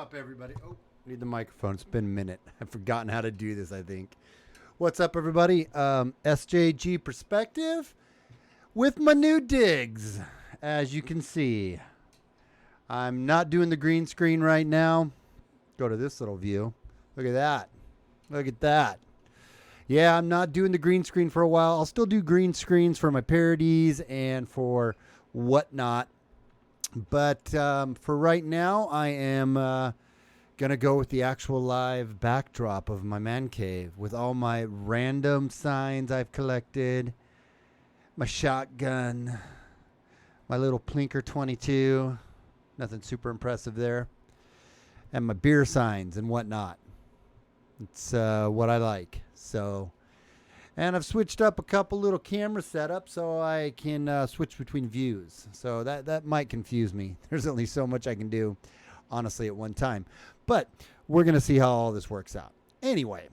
up, everybody? Oh, need the microphone. It's been a minute. I've forgotten how to do this, I think. What's up, everybody? SJG Perspective with my new digs. As you can see, I'm not doing the green screen right now. Go to this little view. Look at that. Look at that. Yeah, I'm not doing the green screen for a while. I'll still do green screens for my parodies and for whatnot. But for right now, I am going to go with the actual live backdrop of my man cave with all my random signs I've collected, my shotgun, my little Plinker 22, nothing super impressive there, and my beer signs and whatnot. It's what I like. So, and I've switched up a couple little camera setups so I can switch between views. So that might confuse me. There's only so much I can do, honestly, at one time. But we're going to see how all this works out. Anyway,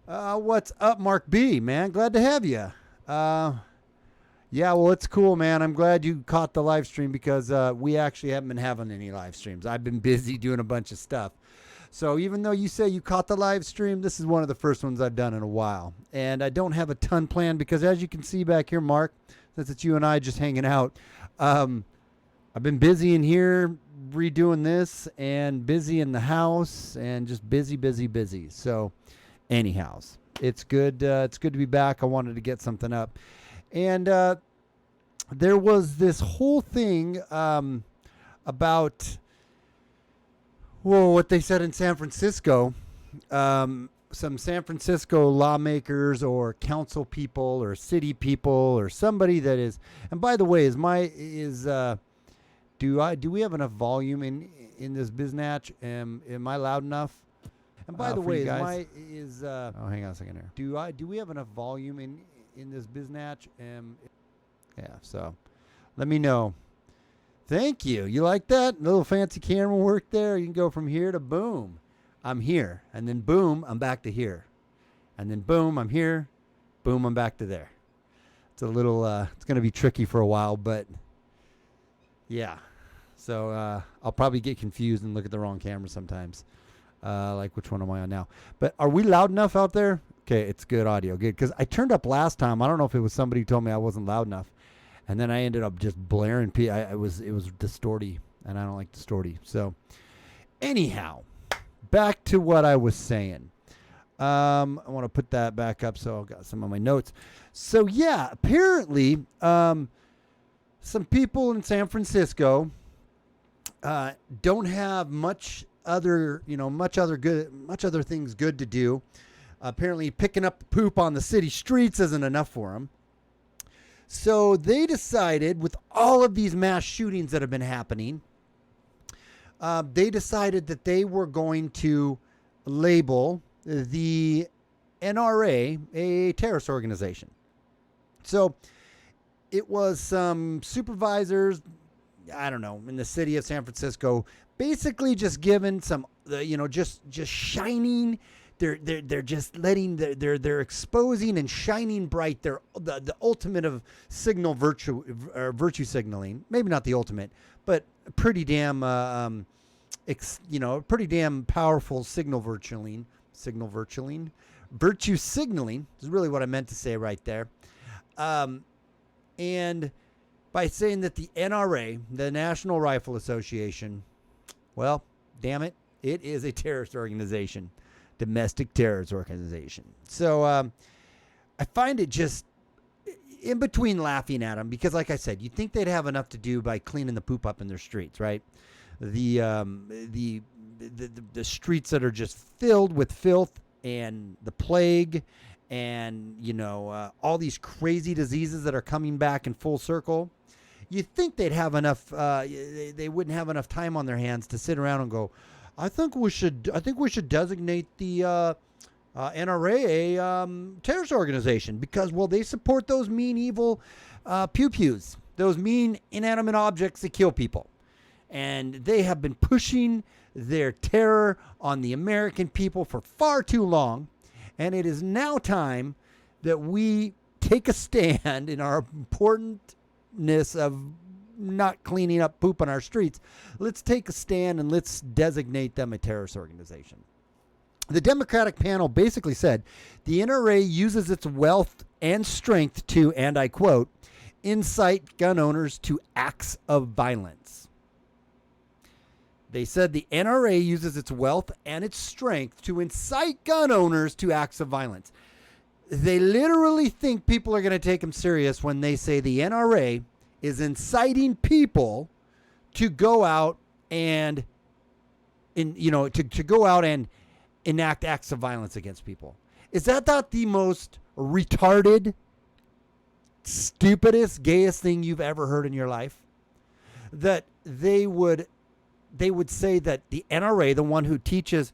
what's up, Mark B, man? Glad to have you. Yeah, well, it's cool, man. I'm glad you caught the live stream because we actually haven't been having any live streams. I've been busy doing a bunch of stuff. So even though you say you caught the live stream, this is one of the first ones I've done in a while. And I don't have a ton planned because as you can see back here, Mark, since it's you and I just hanging out, I've been busy in here redoing this and busy in the house and just busy. So anyhow, it's good to be back. I wanted to get something up. And there was this whole thing about... Well, what they said in San Francisco, some San Francisco lawmakers or council people or city people or somebody that is, and by the way, do we have enough volume in this biznatch? Am I loud enough? And by the way, oh, hang on a second here. Do we have enough volume in this biznatch? Yeah, so let me know. Thank you. You like that? A little fancy camera work there. You can go from here to boom. I'm here. And then boom, I'm back to here. And then boom, I'm here. Boom, I'm back to there. It's a little, it's going to be tricky for a while, but yeah. So I'll probably get confused and look at the wrong camera sometimes. Like which one am I on now? But are we loud enough out there? Okay, it's good audio. Good. Because I turned up last time. I don't know if it was somebody who told me I wasn't loud enough. And then I ended up just blaring. It was distorty, and I don't like distorty. So, anyhow, back to what I was saying. I want to put that back up so I've got some of my notes. So, yeah, apparently, some people in San Francisco don't have much other things good to do. Apparently, picking up the poop on the city streets isn't enough for them. So they decided, with all of these mass shootings that have been happening, they decided that they were going to label the NRA a terrorist organization. So it was some supervisors, I don't know, in the city of San Francisco, basically just given some, just shining. They're just letting they're exposing and shining bright the ultimate of signal virtue signaling. Maybe not the ultimate, but pretty damn pretty damn powerful virtue signaling is really what I meant to say right there. And by saying that the NRA, the National Rifle Association, well, damn it, it is a terrorist organization. Domestic terrorist organization. So I find it just in between laughing at them because, like I said, you'd think they'd have enough to do by cleaning the poop up in their streets, right? The streets that are just filled with filth and the plague and all these crazy diseases that are coming back in full circle. You'd think they'd have enough. They wouldn't have enough time on their hands to sit around and go, I think we should designate the NRA a terrorist organization because, well, they support those mean, evil pew-pews, those mean, inanimate objects that kill people. And they have been pushing their terror on the American people for far too long. And it is now time that we take a stand in our importantness of not cleaning up poop on our streets. Let's take a stand and let's designate them a terrorist organization. The Democratic panel basically said the NRA uses its wealth and strength to, and I quote, incite gun owners to acts of violence. They said the NRA uses its wealth and its strength to incite gun owners to acts of violence. They literally think people are going to take them serious when they say the NRA is inciting people to go out and, to go out and enact acts of violence against people. Is that not the most retarded, stupidest, gayest thing you've ever heard in your life? That they would say that the NRA, the one who teaches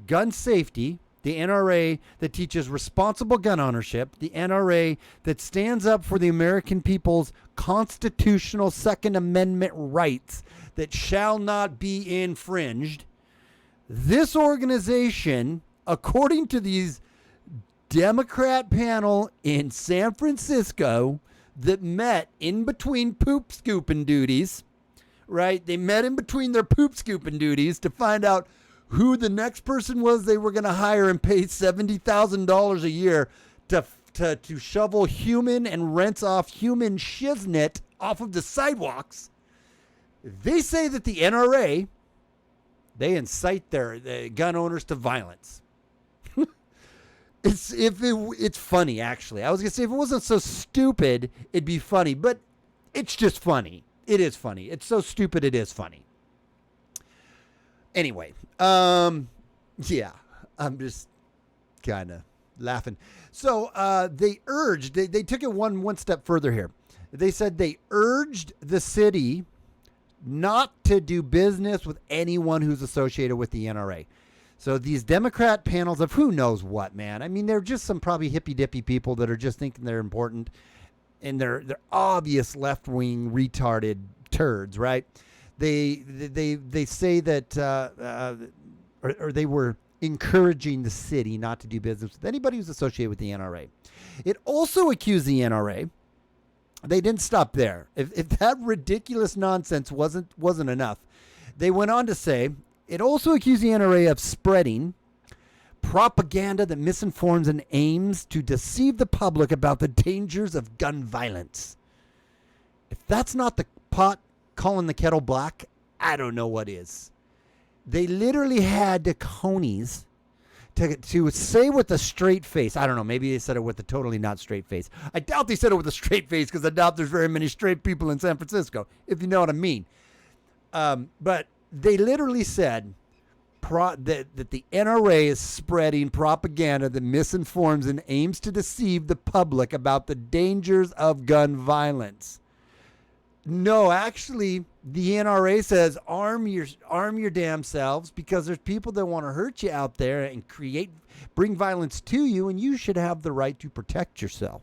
gun safety, the NRA that teaches responsible gun ownership, the NRA that stands up for the American people's constitutional Second Amendment rights that shall not be infringed. This organization, according to these Democrat panel in San Francisco that met in between poop scooping duties, right? They met in between their poop scooping duties to find out who the next person was they were going to hire and pay $70,000 a year to shovel human and rinse off human shiznit off of the sidewalks. They say that the NRA, they incite their gun owners to violence. It's funny, actually. I was going to say, if it wasn't so stupid, it'd be funny. But it's just funny. It is funny. It's so stupid, it is funny. Anyway, yeah, I'm just kind of laughing. So they urged, they took it one step further here. They said they urged the city not to do business with anyone who's associated with the NRA. So these Democrat panels of who knows what, man. I mean, they're just some probably hippy-dippy people that are just thinking they're important, and they're obvious left-wing retarded turds, right? They say that or they were encouraging the city not to do business with anybody who's associated with the NRA. It also accused the NRA. They didn't stop there. If that ridiculous nonsense wasn't enough, they went on to say it also accused the NRA of spreading propaganda that misinforms and aims to deceive the public about the dangers of gun violence. If that's not the pot calling the kettle black, I don't know what is. They literally had the conies to say with a straight face. I don't know. Maybe they said it with a totally not straight face. I doubt they said it with a straight face because I doubt there's very many straight people in San Francisco, if you know what I mean. But they literally said that the NRA is spreading propaganda that misinforms and aims to deceive the public about the dangers of gun violence. No, actually, the NRA says arm your damn selves, because there's people that want to hurt you out there and bring violence to you, and you should have the right to protect yourself.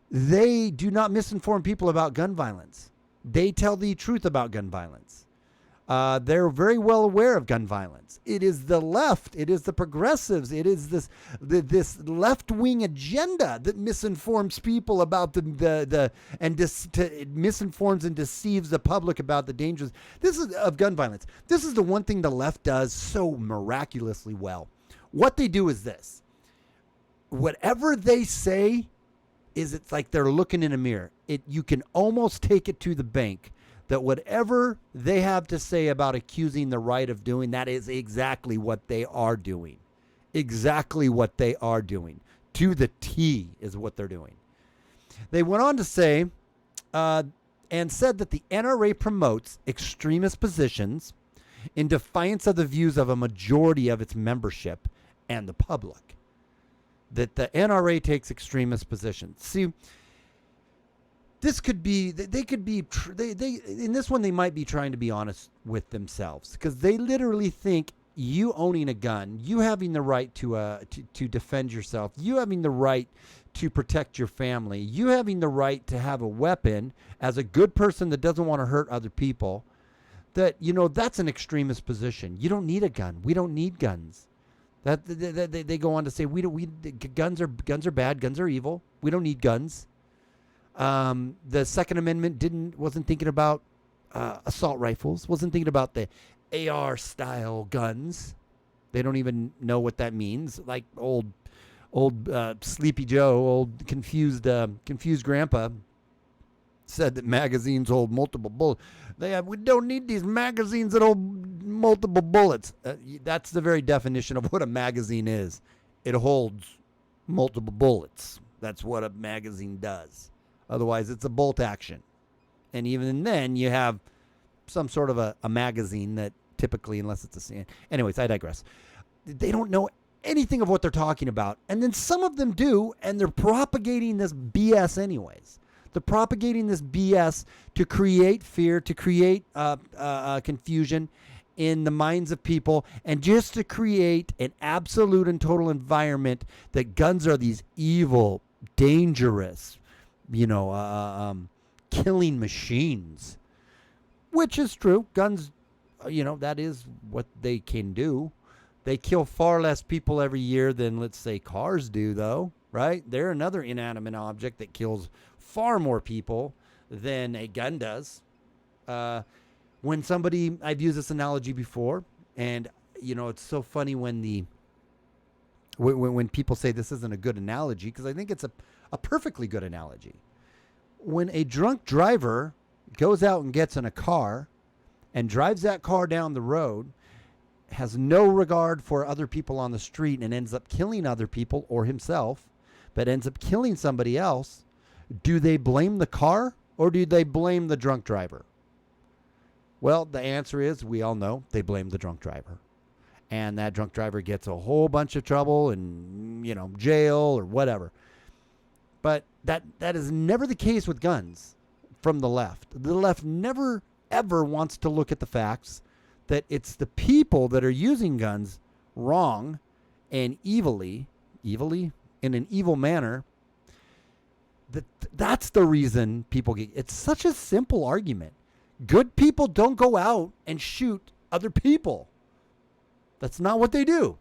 They do not misinform people about gun violence. They tell the truth about gun violence. They're very well aware of gun violence. It is the left. It is the progressives. It is this left-wing agenda that misinforms people about misinforms and deceives the public about the dangers of gun violence. This is the one thing the left does so miraculously well. What they do is this. Whatever they say it's like they're looking in a mirror. You can almost take it to the bank that whatever they have to say about accusing the right of doing, that is exactly what they are doing. Exactly what they are doing. To the T is what they're doing. They went on to say and said that the NRA promotes extremist positions in defiance of the views of a majority of its membership and the public. That the NRA takes extremist positions. See, this could be, they in this one, they might be trying to be honest with themselves, because they literally think you owning a gun, you having the right to defend yourself, you having the right to protect your family, you having the right to have a weapon as a good person that doesn't want to hurt other people, that, that's an extremist position. You don't need a gun. We don't need guns. That they go on to say guns are bad. Guns are evil. We don't need guns. The Second Amendment wasn't thinking about assault rifles, wasn't thinking about the AR-style guns. They don't even know what that means. Like old Sleepy Joe, old confused grandpa said that magazines hold multiple bullets. We don't need these magazines that hold multiple bullets. That's the very definition of what a magazine is. It holds multiple bullets. That's what a magazine does. Otherwise, it's a bolt action. And even then, you have some sort of a magazine that typically, unless it's a sand. Anyways, I digress. They don't know anything of what they're talking about. And then some of them do, and they're propagating this BS anyways. They're propagating this BS to create fear, to create confusion in the minds of people, and just to create an absolute and total environment that guns are these evil, dangerous, killing machines, which is true. Guns, that is what they can do. They kill far less people every year than, let's say, cars do, though, right? They're another inanimate object that kills far more people than a gun does. I've used this analogy before, and, it's so funny when people say this isn't a good analogy, because I think it's a perfectly good analogy. When a drunk driver goes out and gets in a car and drives that car down the road, has no regard for other people on the street and ends up killing other people or himself, but ends up killing somebody else, do they blame the car or do they blame the drunk driver? Well, the answer is, we all know, they blame the drunk driver. And that drunk driver gets a whole bunch of trouble and, jail or whatever. But that is never the case with guns from the left. The left never, ever wants to look at the facts that it's the people that are using guns wrong and evilly, in an evil manner. That's the reason people get. It's such a simple argument. Good people don't go out and shoot other people. That's not what they do.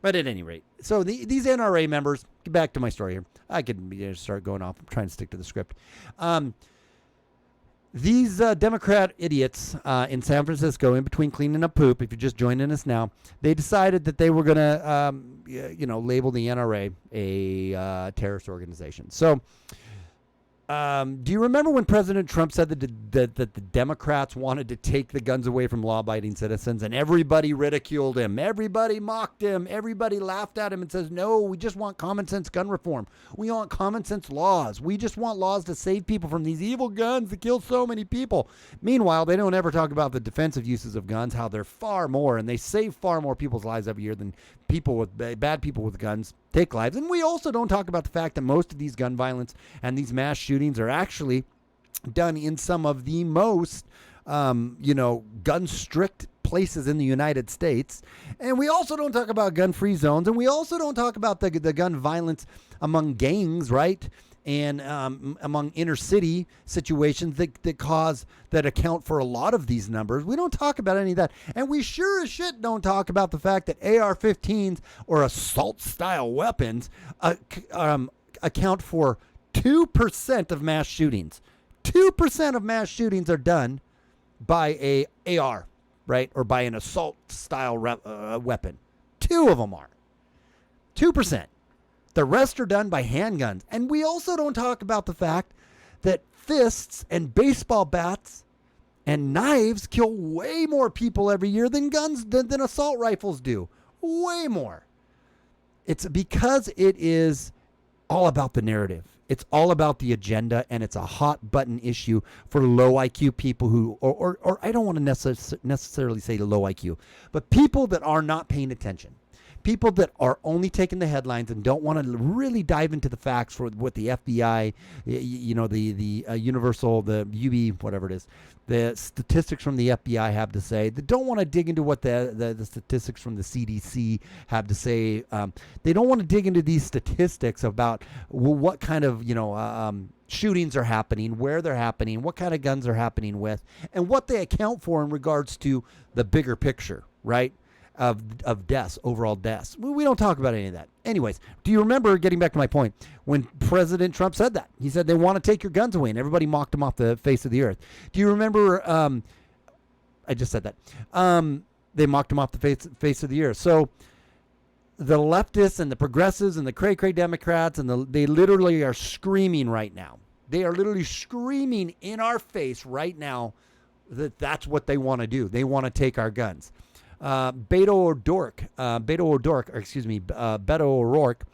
But at any rate, so these NRA members, get back to my story here. I could start going off. I'm trying to stick to the script. These Democrat idiots in San Francisco, in between cleaning up poop, if you're just joining us now, they decided that they were going to, label the NRA a terrorist organization. So do you remember when President Trump said that the Democrats wanted to take the guns away from law-abiding citizens, and everybody ridiculed him, everybody mocked him, everybody laughed at him and says, no, we just want common sense gun reform. We want common sense laws. We just want laws to save people from these evil guns that kill so many people. Meanwhile, they don't ever talk about the defensive uses of guns, how they're far more, and they save far more people's lives every year than bad people with guns take lives. And we also don't talk about the fact that most of these gun violence and these mass shootings are actually done in some of the most, gun strict places in the United States. And we also don't talk about gun-free zones. And we also don't talk about the gun violence among gangs, right? And among inner city situations that account for a lot of these numbers. We don't talk about any of that. And we sure as shit don't talk about the fact that AR-15s or assault-style weapons account for 2% of mass shootings. 2% of mass shootings are done by a AR, right? Or by an assault-style weapon. 2 of them are. 2%. The rest are done by handguns. And we also don't talk about the fact that fists and baseball bats and knives kill way more people every year than guns, than assault rifles do. Way more. It's because it is all about the narrative. It's all about the agenda, and it's a hot button issue for low IQ people who, or I don't want to necessarily say low IQ, but people that are not paying attention. People that are only taking the headlines and don't want to really dive into the facts for what the FBI, the universal, the UB, whatever it is, the statistics from the FBI have to say. They don't want to dig into what the statistics from the CDC have to say. They don't want to dig into these statistics about what kind of, shootings are happening, where they're happening, what kind of guns are happening with, and what they account for in regards to the bigger picture, right? of deaths, overall deaths. We don't talk about any of that. Anyways, do you remember, getting back to my point, when President Trump said that? He said they want to take your guns away, and everybody mocked him off the face of the earth. Do you remember, I just said that. They mocked him off the face of the earth. So the leftists and the progressives and the cray-cray Democrats, they literally are screaming right now. They are literally screaming in our face right now that that's what they want to do. They want to take our guns. Beto O'Rourke,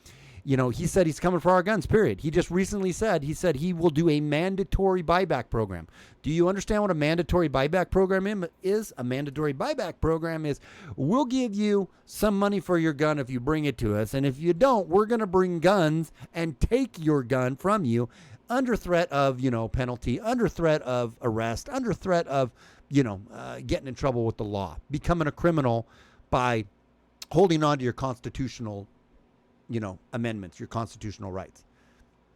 he said he's coming for our guns, period. He just recently said, he will do a mandatory buyback program. Do you understand what a mandatory buyback program is? A mandatory buyback program is, we'll give you some money for your gun if you bring it to us. And if you don't, we're going to bring guns and take your gun from you under threat of, penalty, under threat of arrest, under threat of, getting in trouble with the law, becoming a criminal by holding on to your constitutional, amendments, your constitutional rights.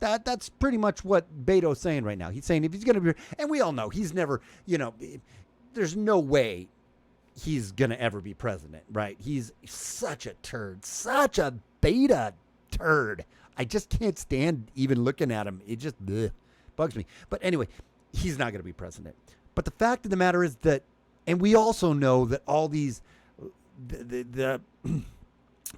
That's pretty much what Beto's saying right now. He's saying if he's going to be, and we all know he's never, there's no way he's going to ever be president, right? He's such a turd, such a beta turd. I just can't stand even looking at him. It just bugs me. But anyway, he's not going to be president. But the fact of the matter is that, and we also know that all these, the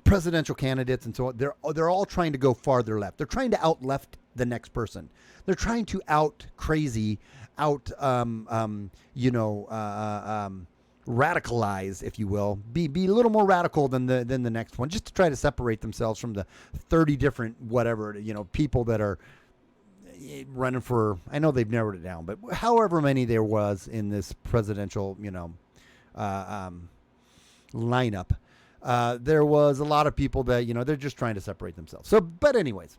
presidential candidates and so on, they're all trying to go farther left. They're trying to out left the next person. They're trying to out crazy, radicalize, if you will, be a little more radical than the next one, just to try to separate themselves from the 30 different whatever, people that are running for, I know they've narrowed it down, but however many there was in this presidential, lineup, there was a lot of people that, they're just trying to separate themselves. So, but anyways,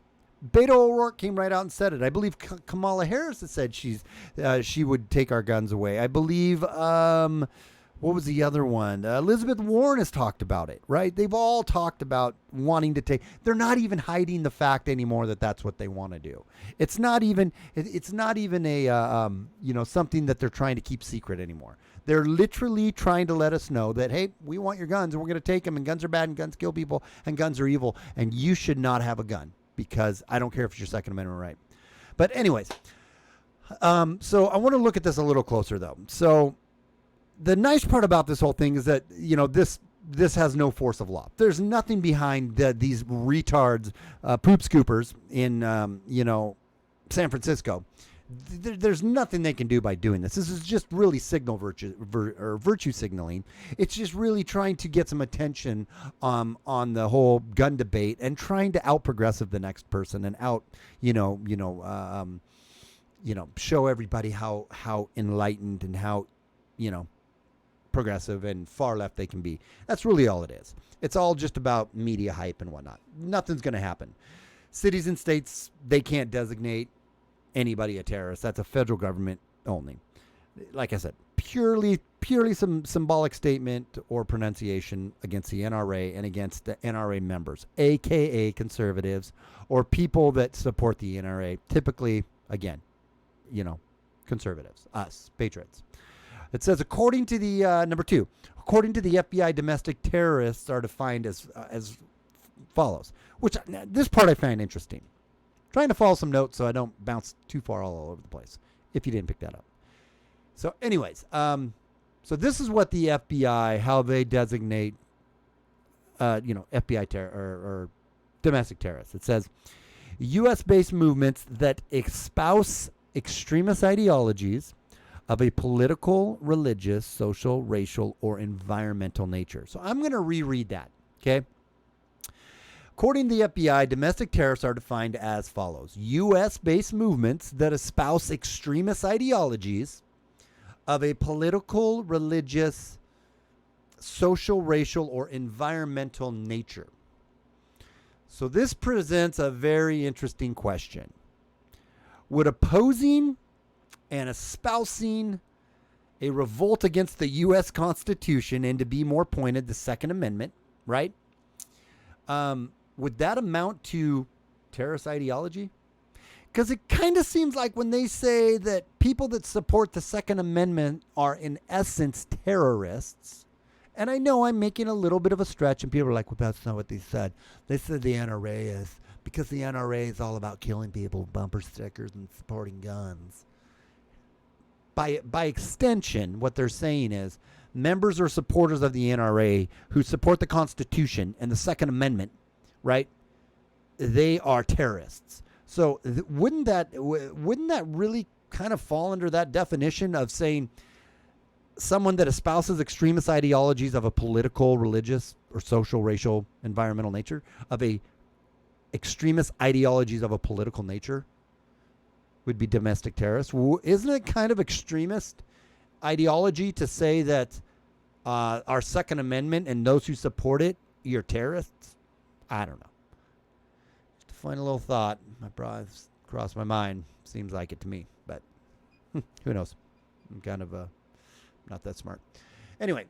Beto O'Rourke came right out and said it. I believe Kamala Harris has said she would take our guns away. I believe, what was the other one? Elizabeth Warren has talked about it, right? They've all talked about wanting to take. They're not even hiding the fact anymore that that's what they want to do. It's not even a something that they're trying to keep secret anymore. They're literally trying to let us know that, hey, we want your guns and we're going to take them, and guns are bad and guns kill people and guns are evil and you should not have a gun because I don't care if it's your Second Amendment right. But anyways, so I want to look at this a little closer though. So the nice part about this whole thing is that, this has no force of law. There's nothing behind these retards, poop scoopers in, San Francisco. There's nothing they can do by doing this. This is just really virtue signaling. It's just really trying to get some attention on the whole gun debate and trying to out progressive the next person and out, show everybody how enlightened and how, progressive and far left they can be. That's really all it is. It's all just about media hype and whatnot. Nothing's going to happen. Cities and states, they can't designate anybody a terrorist. That's a federal government only. Like I said, purely some symbolic statement or pronunciation against the NRA and against the NRA members, aka conservatives or people that support the NRA. Typically, again, conservatives, us, patriots. It says, according to the number 2, according to the FBI, domestic terrorists are defined as follows. Which this part I find interesting. Trying to follow some notes so I don't bounce too far all over the place. If you didn't pick that up. So, anyways, so this is what the FBI, how they designate, FBI or domestic terrorists. It says, U.S.-based movements that espouse extremist ideologies of a political, religious, social, racial, or environmental nature. So I'm going to reread that, okay? According to the FBI, domestic terrorists are defined as follows. U.S.-based movements that espouse extremist ideologies of a political, religious, social, racial, or environmental nature. So this presents a very interesting question. Would opposing and espousing a revolt against the U.S. Constitution, and to be more pointed, the Second Amendment, right? Would that amount to terrorist ideology? Because it kind of seems like when they say that people that support the Second Amendment are in essence terrorists, And I know I'm making a little bit of a stretch, and people are like, well, that's not what they said. They said the NRA is, because the NRA is all about killing people, bumper stickers, and supporting guns. By extension, what they're saying is members or supporters of the NRA who support the Constitution and the Second Amendment, right, they are terrorists. So wouldn't that really kind of fall under that definition of saying someone that espouses extremist ideologies of a political, religious, or social, racial, environmental nature, of a extremist ideologies of a political nature, would be domestic terrorists? Isn't it kind of extremist ideology to say that our Second Amendment and those who support it, you're terrorists? I don't know. Just a funny little thought. My brothers crossed my mind. Seems like it to me, but who knows? I'm kind of not that smart. Anyway,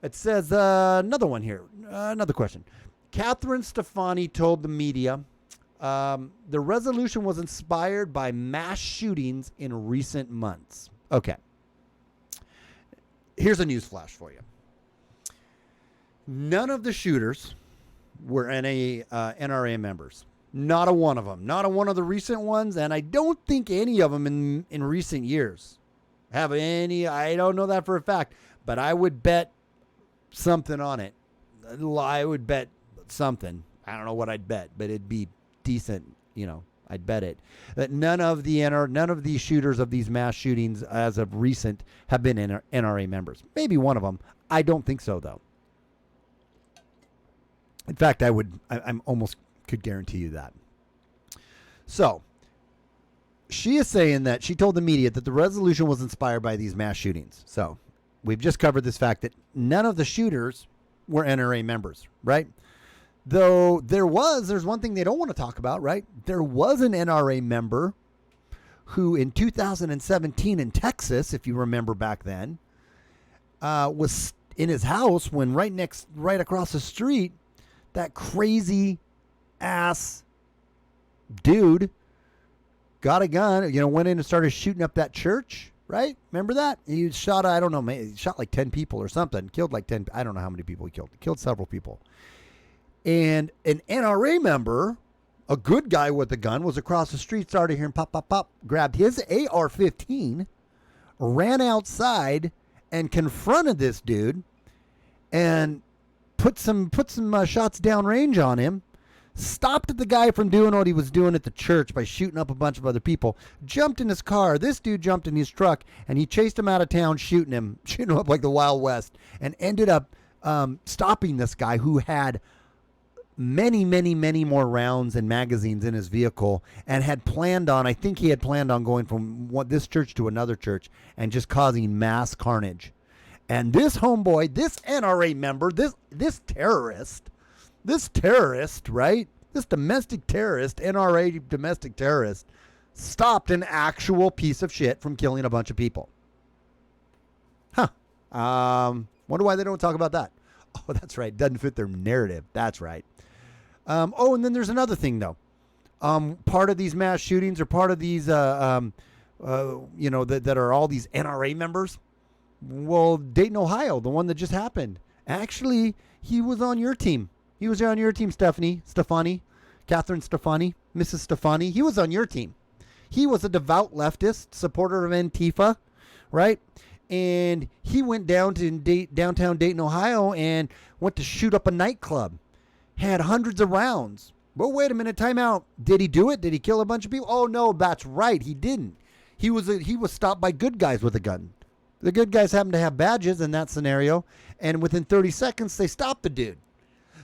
it says another one here. Another question. Catherine Stefani told the media the resolution was inspired by mass shootings in recent months. Okay. Here's a news flash for you. None of the shooters were NRA members. Not a one of them. Not a one of the recent ones, and I don't think any of them in recent years have any. I don't know that for a fact, but I would bet something on it. I would bet something. I don't know what I'd bet, but it'd be decent. I'd bet it that none of the shooters of these mass shootings as of recent have been NRA members. Maybe one of them. I don't think so, though. In fact, I'm almost could guarantee you that. So she is saying that she told the media that the resolution was inspired by these mass shootings. So we've just covered this fact that none of the shooters were NRA members, right? Though there's one thing they don't want to talk about, right? There was an NRA member who in 2017 in Texas, if you remember back then, was in his house when right across the street, that crazy ass dude got a gun, went in and started shooting up that church, right? Remember that? He shot, I don't know, he shot like 10 people or something, killed like 10, I don't know how many people he killed. He killed several people. And an NRA member, a good guy with a gun, was across the street, started hearing pop, pop, pop, grabbed his AR-15, ran outside and confronted this dude and put some shots downrange on him, stopped the guy from doing what he was doing at the church by shooting up a bunch of other people, jumped in his car. This dude jumped in his truck, and he chased him out of town, shooting him up like the Wild West, and ended up stopping this guy who had many, many, many more rounds and magazines in his vehicle, and had planned on, I think he had planned on going from this church to another church and just causing mass carnage. And this homeboy, this NRA member, this terrorist, right? This domestic terrorist, NRA domestic terrorist, stopped an actual piece of shit from killing a bunch of people. Wonder why they don't talk about that. Oh, that's right. Doesn't fit their narrative. That's right. And then there's another thing, though. Part of these mass shootings or part of these, that are all these NRA members. Well, Dayton, Ohio, the one that just happened. Actually, he was on your team. He was on your team, Catherine Stefani, Mrs. Stefani. He was on your team. He was a devout leftist, supporter of Antifa, right? And he went down to downtown Dayton, Ohio, and went to shoot up a nightclub. Had hundreds of rounds. Well, wait a minute, time out. Did he do it? Did he kill a bunch of people? Oh, no, that's right. He didn't. He was stopped by good guys with a gun. The good guys happened to have badges in that scenario, and within 30 seconds, they stopped the dude.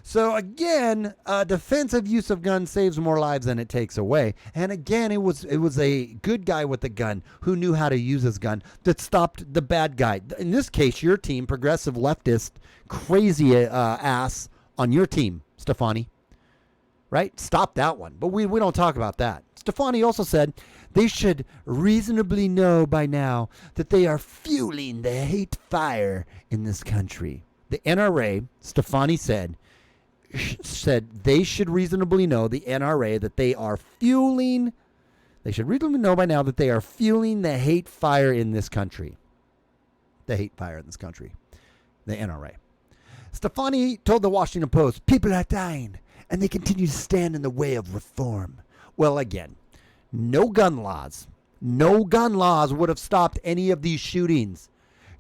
So again, defensive use of guns saves more lives than it takes away. And again, it was a good guy with a gun who knew how to use his gun that stopped the bad guy. In this case, your team, progressive leftist, crazy ass on your team, Stefani, right? Stop that one. But we don't talk about that. Stefani also said they should reasonably know by now that they are fueling the hate fire in this country. The NRA, Stefani said they should reasonably know, the NRA, that they should reasonably know by now that they are fueling the hate fire in this country. The hate fire in this country. The NRA. Stefani told the Washington Post, people are dying, and they continue to stand in the way of reform. Well, again, no gun laws would have stopped any of these shootings.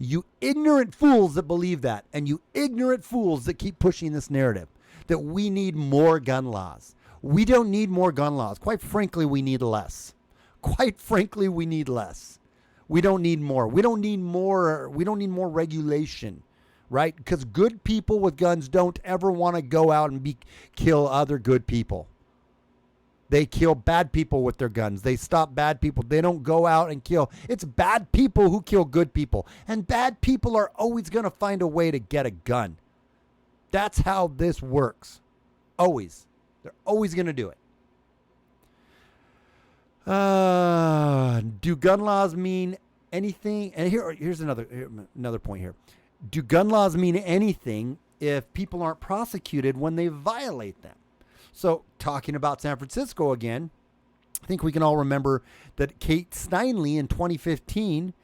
You ignorant fools that believe that, and you ignorant fools that keep pushing this narrative that we need more gun laws. We don't need more gun laws. Quite frankly, we need less. Quite frankly, we need less. We don't need more. We don't need more regulation, right? Because good people with guns don't ever want to go out and kill other good people. They kill bad people with their guns. They stop bad people. They don't go out and kill. It's bad people who kill good people. And bad people are always going to find a way to get a gun. That's how this works. Always. They're always going to do it. Do gun laws mean anything? And here's another point here. Do gun laws mean anything if people aren't prosecuted when they violate them? So talking about San Francisco again, I think we can all remember that Kate Steinle in 2015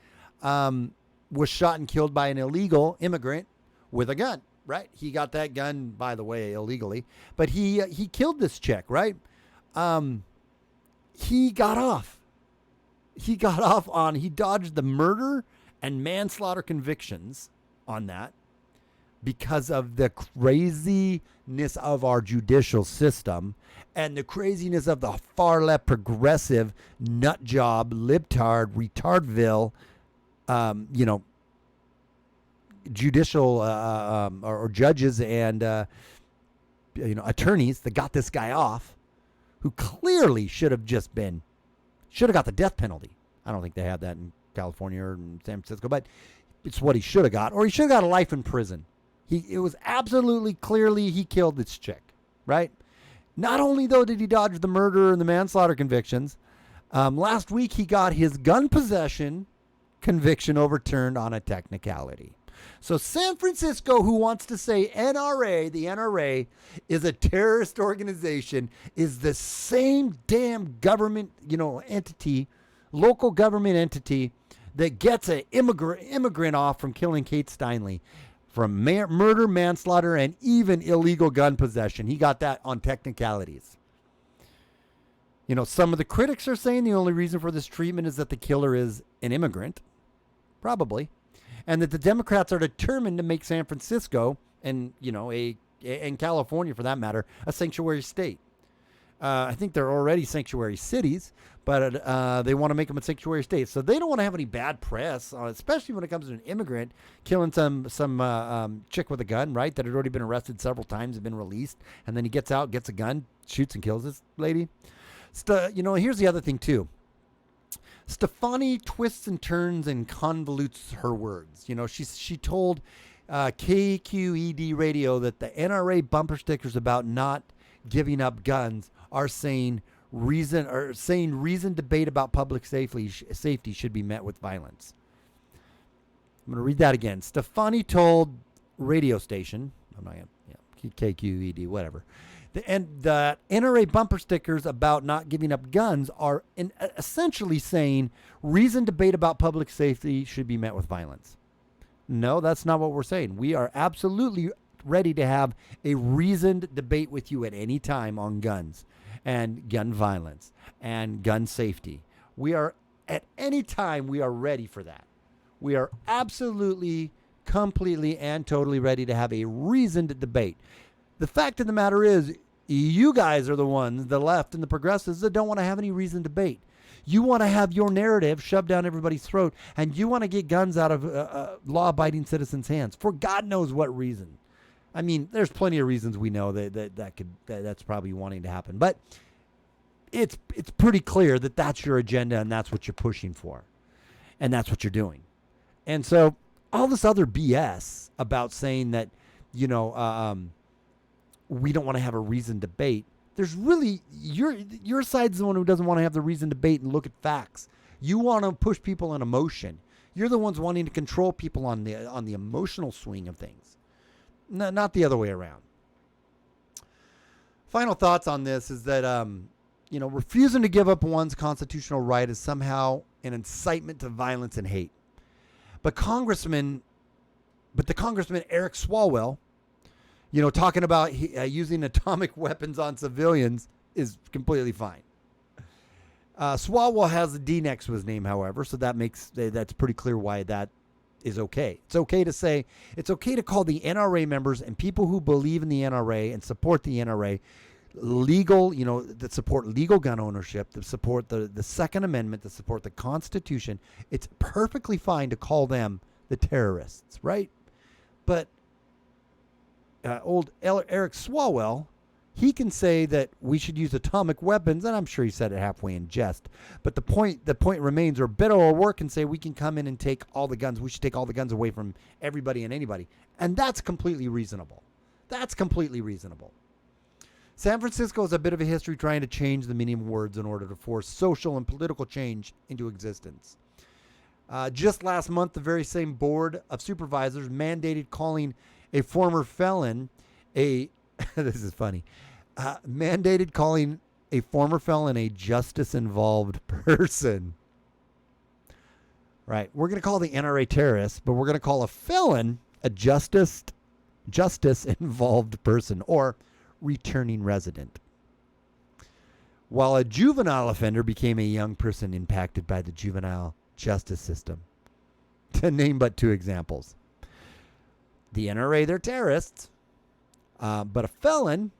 was shot and killed by an illegal immigrant with a gun, right? He got that gun, by the way, illegally, but he killed this chick, right? He got off. He dodged the murder and manslaughter convictions on that because of the craziness of our judicial system and the craziness of the far left progressive nut job, libtard, retardville, judicial or judges and attorneys that got this guy off, who clearly should have got the death penalty. I don't think they have that in California or in San Francisco, but it's what he should have got, or he should have got a life in prison. It was absolutely clearly he killed this chick, right? Not only, though, did he dodge the murder and the manslaughter convictions, last week he got his gun possession conviction overturned on a technicality. So San Francisco, who wants to say NRA, the NRA, is a terrorist organization, is the same damn government, entity, local government entity that gets an immigrant off from killing Kate Steinle. From murder, manslaughter, and even illegal gun possession. He got that on technicalities. Some of the critics are saying the only reason for this treatment is that the killer is an immigrant. Probably. And that the Democrats are determined to make San Francisco, and, and California for that matter, a sanctuary state. I think they're already sanctuary cities, but they want to make them a sanctuary state. So they don't want to have any bad press, especially when it comes to an immigrant killing some chick with a gun, right, that had already been arrested several times and been released. And then he gets out, gets a gun, shoots and kills this lady. Here's the other thing, too. Stefani twists and turns and convolutes her words. She told KQED radio that the NRA bumper stickers about not giving up guns are saying reasoned debate about public safety should be met with violence. I'm going to read that again. Stefani told radio station, KQED, whatever. The NRA bumper stickers about not giving up guns are essentially saying reasoned debate about public safety should be met with violence. No, that's not what we're saying. We are absolutely ready to have a reasoned debate with you at any time on guns and gun violence and gun safety. At any time, we are ready for that. We are absolutely, completely, and totally ready to have a reasoned debate. The fact of the matter is, you guys are the ones, the left and the progressives, that don't want to have any reasoned debate. You want to have your narrative shoved down everybody's throat, and you want to get guns out of law-abiding citizens' hands for God knows what reason. I mean, there's plenty of reasons we know that's probably wanting to happen, but it's pretty clear that that's your agenda and that's what you're pushing for, and that's what you're doing. And so all this other BS about saying that, we don't want to have a reasoned debate. There's really your side's the one who doesn't want to have the reasoned debate and look at facts. You want to push people on emotion. You're the ones wanting to control people on the emotional swing of things. No, not the other way around. Final thoughts on this is that, refusing to give up one's constitutional right is somehow an incitement to violence and hate. But the Congressman Eric Swalwell, talking about using atomic weapons on civilians is completely fine. Swalwell has a D next to his name, however, so that's pretty clear why that is okay. It's okay to call the NRA members and people who believe in the NRA and support the NRA legal, that support legal gun ownership, that support the Second Amendment, that support the Constitution. It's perfectly fine to call them the terrorists, right? But old Eric Swalwell, he can say that we should use atomic weapons, and I'm sure he said it halfway in jest. But the point remains, or Beto O'Rourke can say we can come in and take all the guns. We should take all the guns away from everybody and anybody. And that's completely reasonable. That's completely reasonable. San Francisco has a bit of a history trying to change the meaning of words in order to force social and political change into existence. Just last month, the very same board of supervisors mandated calling a former felon this is funny. Mandated calling a former felon a justice-involved person. Right. We're going to call the NRA terrorists, but we're going to call a felon a justice-involved person or returning resident. While a juvenile offender became a young person impacted by the juvenile justice system. To name but two examples. The NRA, they're terrorists. But a felon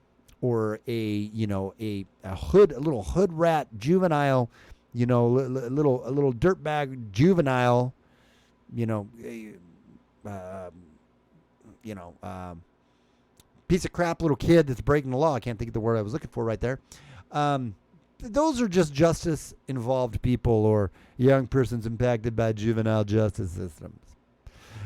or a little hood rat juvenile, a little dirtbag juvenile, piece of crap little kid that's breaking the law. I can't think of the word I was looking for right there. Those are just justice-involved people or young persons impacted by juvenile justice systems.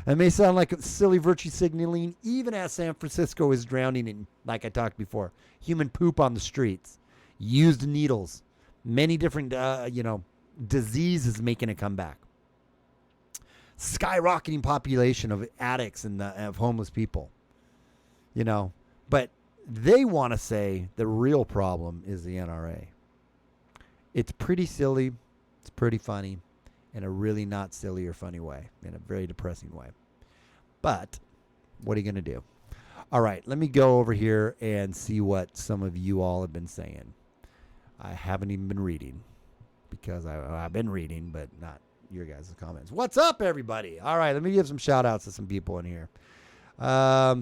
It may sound like silly virtue signaling, even as San Francisco is drowning in, like I talked before, human poop on the streets, used needles, many different, diseases making a comeback. Skyrocketing population of addicts and of homeless people. But they want to say the real problem is the NRA. It's pretty silly. It's pretty funny. In a really not silly or funny way. In a very depressing way. But what are you going to do? All right, let me go over here and see what some of you all have been saying. I haven't even been reading because I've been reading, but not your guys' comments. What's up, everybody? All right, let me give some shout outs to some people in here.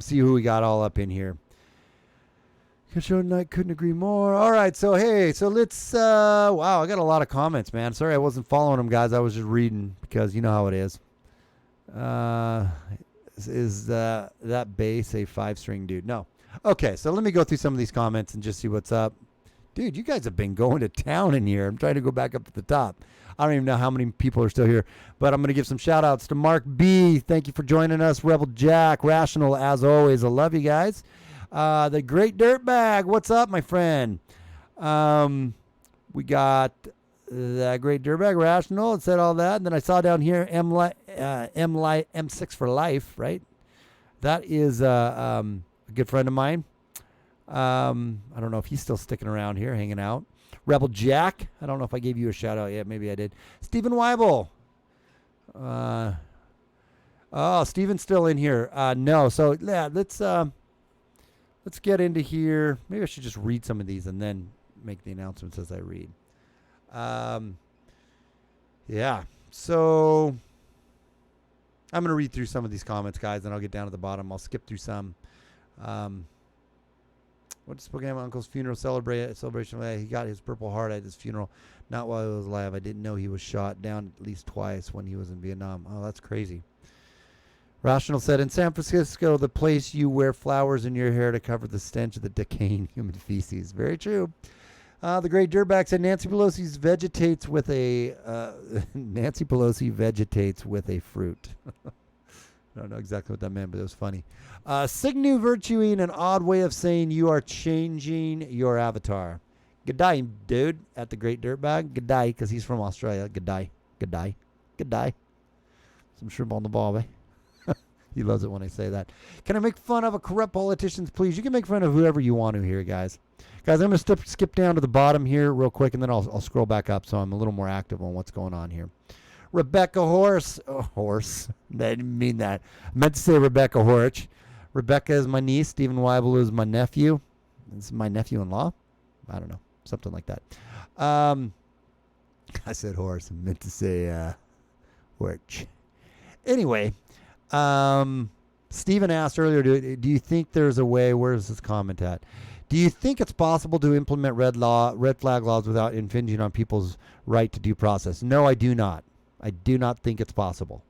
See who we got all up in here. Show Night couldn't agree more. All right, so let's wow, I got a lot of comments, man. Sorry I wasn't following them, guys. I was just reading because you know how it is. Is that bass a 5-string dude? No. Okay, so let me go through some of these comments and just see what's up. Dude, you guys have been going to town in here. I'm trying to go back up at the top. I don't even know how many people are still here, but I'm going to give some shout outs to Mark B. Thank you for joining us. Rebel Jack, Rational, as always. I love you guys. The Great Dirtbag, what's up, my friend? We got the Great Dirtbag, Rational. It said all that, and then I saw down here M6 for life, right? That is a good friend of mine. I don't know if he's still sticking around here, hanging out. Rebel Jack, I don't know if I gave you a shout out yet. Maybe I did. Stephen Weibel. Stephen's still in here. No, so yeah, let's get into here. Maybe I should just read some of these and then make the announcements as I read. Yeah, so I'm going to read through some of these comments, guys, and I'll get down to the bottom. I'll skip through some. What spoke at my uncle's funeral celebration? He got his Purple Heart at his funeral, not while he was alive. I didn't know he was shot down at least twice when he was in Vietnam. Oh, that's crazy. Rational said, in San Francisco, the place you wear flowers in your hair to cover the stench of the decaying human feces. Very true. The Great Dirtbag said Nancy Pelosi vegetates with a fruit. I don't know exactly what that meant, but it was funny. Signu virtuing, an odd way of saying you are changing your avatar. Good day, dude, at the Great Dirtbag. Good day, because he's from Australia. Good day. Good day. Good day. Some shrimp on the barbie. He loves it when I say that. Can I make fun of a corrupt politicians, please? You can make fun of whoever you want to here, guys. Guys, I'm going to skip down to the bottom here real quick, and then I'll scroll back up so I'm a little more active on what's going on here. Rebecca Horse. I didn't mean that. I meant to say Rebecca Horch. Rebecca is my niece. Stephen Weibel is my nephew. This is my nephew-in-law. I don't know. Something like that. I said horse. I meant to say worch. Anyway, Stephen asked earlier, do you think there's a way, where's this comment at? Do you think it's possible to implement red flag laws without infringing on people's right to due process? No, I do not. I do not think it's possible.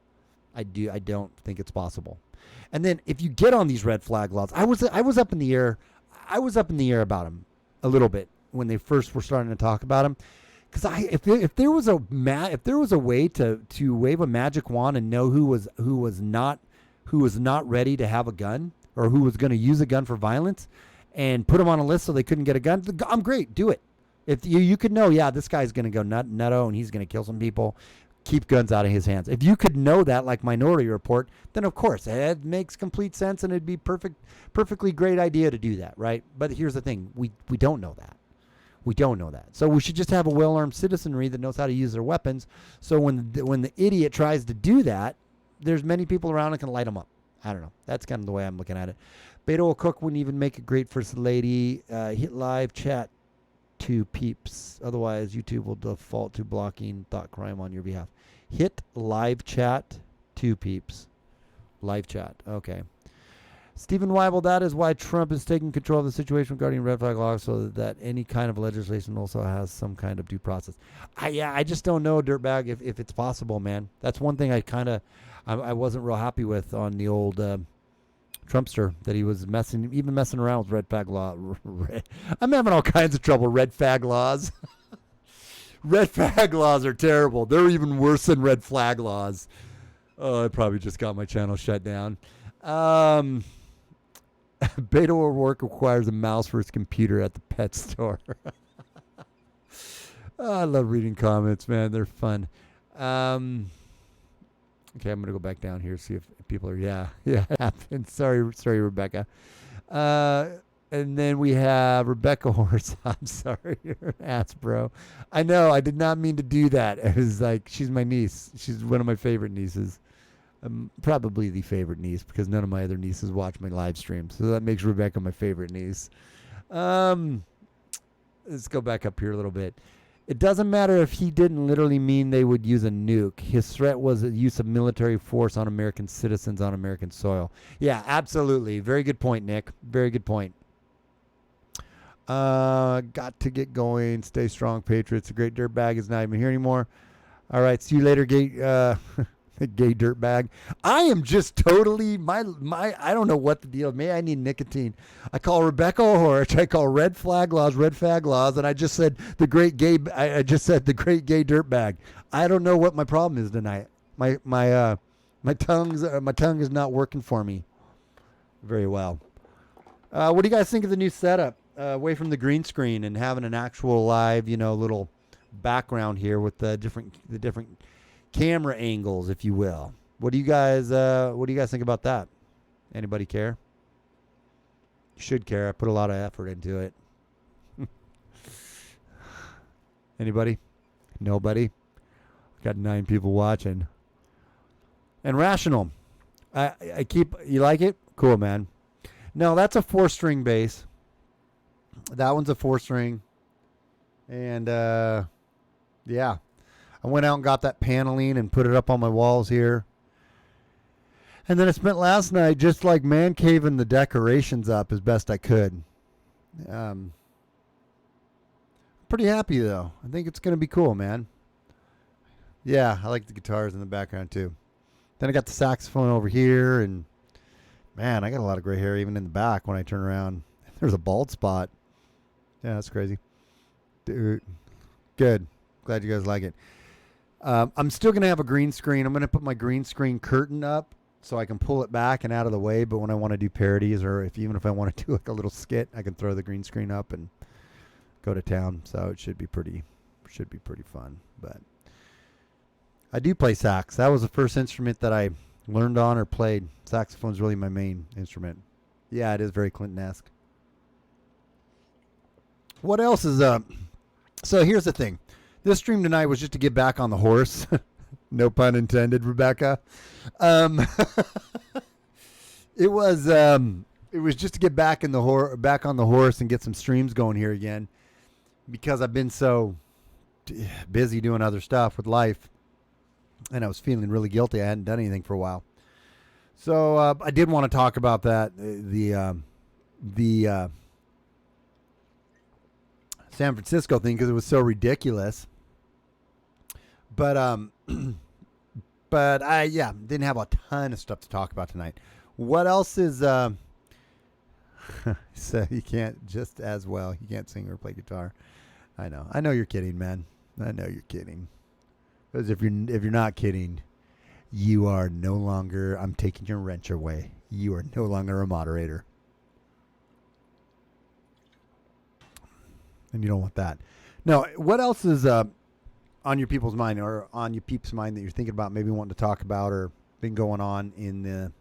I don't think it's possible. And then if you get on these red flag laws, I was up in the air. I was up in the air about them a little bit when they first were starting to talk about them. Because if there was a way to wave a magic wand and know who was not ready to have a gun or who was going to use a gun for violence, and put them on a list so they couldn't get a gun, I'm great. Do it. If you could know, yeah, this guy's going to go nutto and he's going to kill some people. Keep guns out of his hands. If you could know that, like Minority Report, then of course it makes complete sense and it'd be perfectly great idea to do that, right? But here's the thing: we don't know that. We don't know that. So we should just have a well-armed citizenry that knows how to use their weapons. So when the idiot tries to do that, there's many people around that can light them up. I don't know. That's kind of the way I'm looking at it. Beto O'Cook wouldn't even make a great first lady. Hit live chat to peeps. Otherwise, YouTube will default to blocking thought crime on your behalf. Hit live chat to peeps. Live chat. Okay. Stephen Weibel, that is why Trump is taking control of the situation regarding red flag laws so that any kind of legislation also has some kind of due process. I just don't know, Dirtbag, if it's possible, man. That's one thing I wasn't real happy with on the old Trumpster, that he was messing around with red flag law. I'm having all kinds of trouble. Red flag laws. Red flag laws are terrible. They're even worse than red flag laws. Oh, I probably just got my channel shut down. Beto O'Rourke requires a mouse for his computer at the pet store. I love reading comments, man. They're fun. Okay, I'm going to go back down here, see if people are, yeah, it happened. Sorry, Rebecca. And then we have Rebecca Horse. I'm sorry, you're an ass, bro. I know, I did not mean to do that. It was like, she's my niece. She's one of my favorite nieces. Probably the favorite niece because none of my other nieces watch my live stream. So that makes Rebecca my favorite niece. Let's go back up here a little bit. It doesn't matter if he didn't literally mean they would use a nuke. His threat was the use of military force on American citizens on American soil. Yeah, absolutely. Very good point, Nick. Very good point. Got to get going. Stay strong, Patriots. The great dirtbag is not even here anymore. All right, see you later, gay dirtbag. I am just totally my. I don't know what the deal. Maybe I need nicotine. I call Rebecca O'Horich. I call red flag laws, and I just said the great gay. I just said the great gay dirtbag. I don't know what my problem is tonight. My tongue is not working for me very well. What do you guys think of the new setup? Away from the green screen and having an actual live, little background here with the different camera angles, if you will. What do you guys think about that? Anybody care? You should care. I put a lot of effort into it. Anybody? Nobody? Got 9 people watching. And Rational. You like it? Cool, man. No, that's a 4-string bass. That one's a 4-string. And yeah. I went out and got that paneling and put it up on my walls here. And then I spent last night just like man caving the decorations up as best I could. Pretty happy though. I think it's going to be cool, man. Yeah, I like the guitars in the background too. Then I got the saxophone over here, and man, I got a lot of gray hair even in the back when I turn around. There's a bald spot. Yeah, that's crazy. Dude, good. Glad you guys like it. I'm still going to have a green screen. I'm going to put my green screen curtain up so I can pull it back and out of the way. But when I want to do parodies, or even if I want to do like a little skit, I can throw the green screen up and go to town. So it should be pretty fun. But I do play sax. That was the first instrument that I learned on or played. Saxophone's really my main instrument. Yeah, it is very Clinton-esque. What else is up? So here's the thing. This stream tonight was just to get back on the horse. No pun intended, Rebecca. It was just to get back on the horse and get some streams going here again, because I've been so busy doing other stuff with life, and I was feeling really guilty. I hadn't done anything for a while, so I did want to talk about that the San Francisco thing, because it was so ridiculous. But I didn't have a ton of stuff to talk about tonight. What else is so you can't just as well. You can't sing or play guitar. I know you're kidding, man. I know you're kidding. Because if you're not kidding, you are no longer. I'm taking your wrench away. You are no longer a moderator, and you don't want that. No. What else is on your people's mind, or on your peeps' mind, that you're thinking about, maybe wanting to talk about, or been going on in the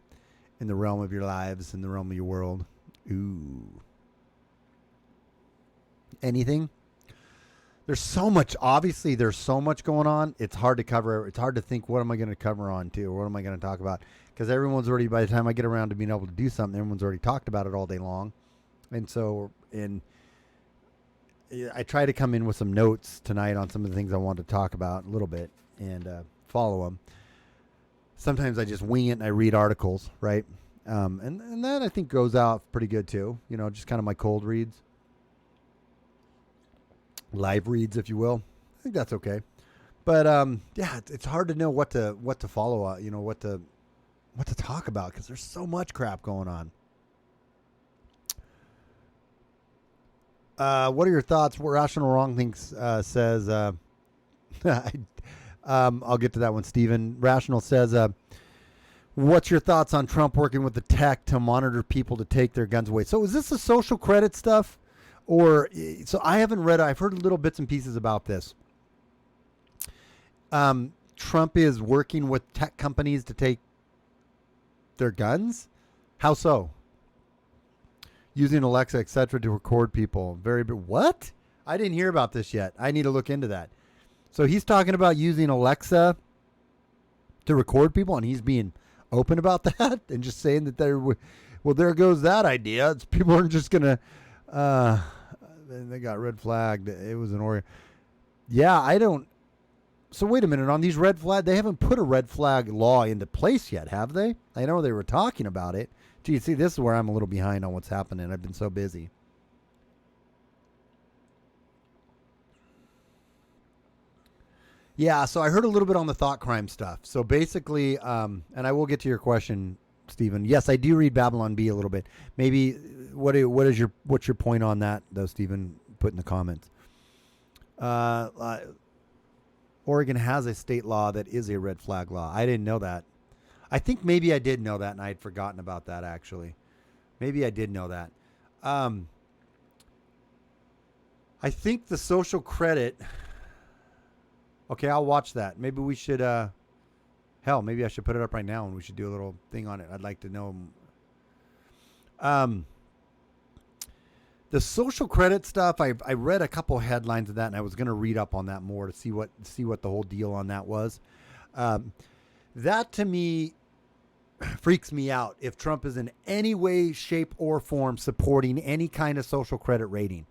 realm of your lives, in the realm of your world? Ooh. Anything? There's so much. Obviously, there's so much going on. It's hard to cover. It's hard to think, what am I going to cover on too, or what am I going to talk about? Because everyone's already, by the time I get around to being able to do something, everyone's already talked about it all day long. And so, I try to come in with some notes tonight on some of the things I want to talk about a little bit, and follow them. Sometimes I just wing it and I read articles, right? And that I think goes out pretty good too. Just kind of my cold reads. Live reads, if you will. I think that's okay. But it's hard to know what to follow, what to talk about, because there's so much crap going on. What are your thoughts? What Rational Wrong thinks says, I'll get to that one, Stephen. Rational says, what's your thoughts on Trump working with the tech to monitor people to take their guns away? So is this the social credit stuff? Or, so I haven't read, I've heard little bits and pieces about this. Trump is working with tech companies to take their guns? How so? Using Alexa, etc., to record people. What? I didn't hear about this yet. I need to look into that. So he's talking about using Alexa to record people, and he's being open about that and just saying that there goes that idea. People aren't just going to, they got red flagged. It was an Oregon. Yeah, I don't. So wait a minute. On these red flag, they haven't put a red flag law into place yet, have they? I know they were talking about it. Gee, see, this is where I'm a little behind on what's happening. I've been so busy. Yeah, so I heard a little bit on the thought crime stuff. So basically, and I will get to your question, Stephen. Yes, I do read Babylon Bee a little bit. Maybe what's your point on that, though, Stephen? Put in the comments. Oregon has a state law that is a red flag law. I didn't know that. I think maybe I did know that, and I had forgotten about that, actually. Maybe I did know that. I think the social credit... Okay, I'll watch that. Maybe we should... maybe I should put it up right now, and we should do a little thing on it. I'd like to know... the social credit stuff, I read a couple headlines of that, and I was going to read up on that more to see what the whole deal on that was. That, to me, freaks me out if Trump is in any way, shape, or form supporting any kind of social credit rating.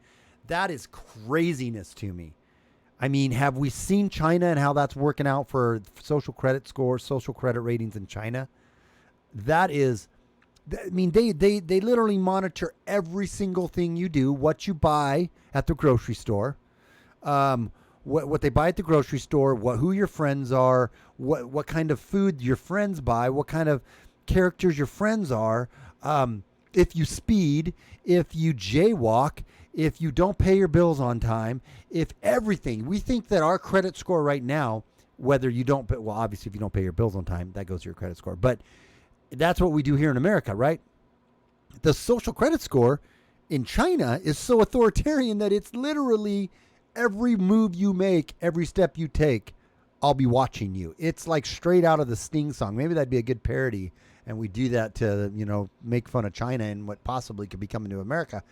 That is craziness to me. I mean, have we seen China and how that's working out for social credit scores, social credit ratings in China? That is, I mean, they literally monitor every single thing you do, what you buy at the grocery store, what they buy at the grocery store, who your friends are, what kind of food your friends buy, what kind of characters your friends are, if you speed, if you jaywalk, if you don't pay your bills on time, if everything. We think that our credit score right now, whether you don't, well, obviously if you don't pay your bills on time, that goes to your credit score. But that's what we do here in America, right? The social credit score in China is so authoritarian that it's literally every move you make, every step you take, I'll be watching you. It's like straight out of the Sting song. Maybe that'd be a good parody, and we do that to, make fun of China and what possibly could be coming to America.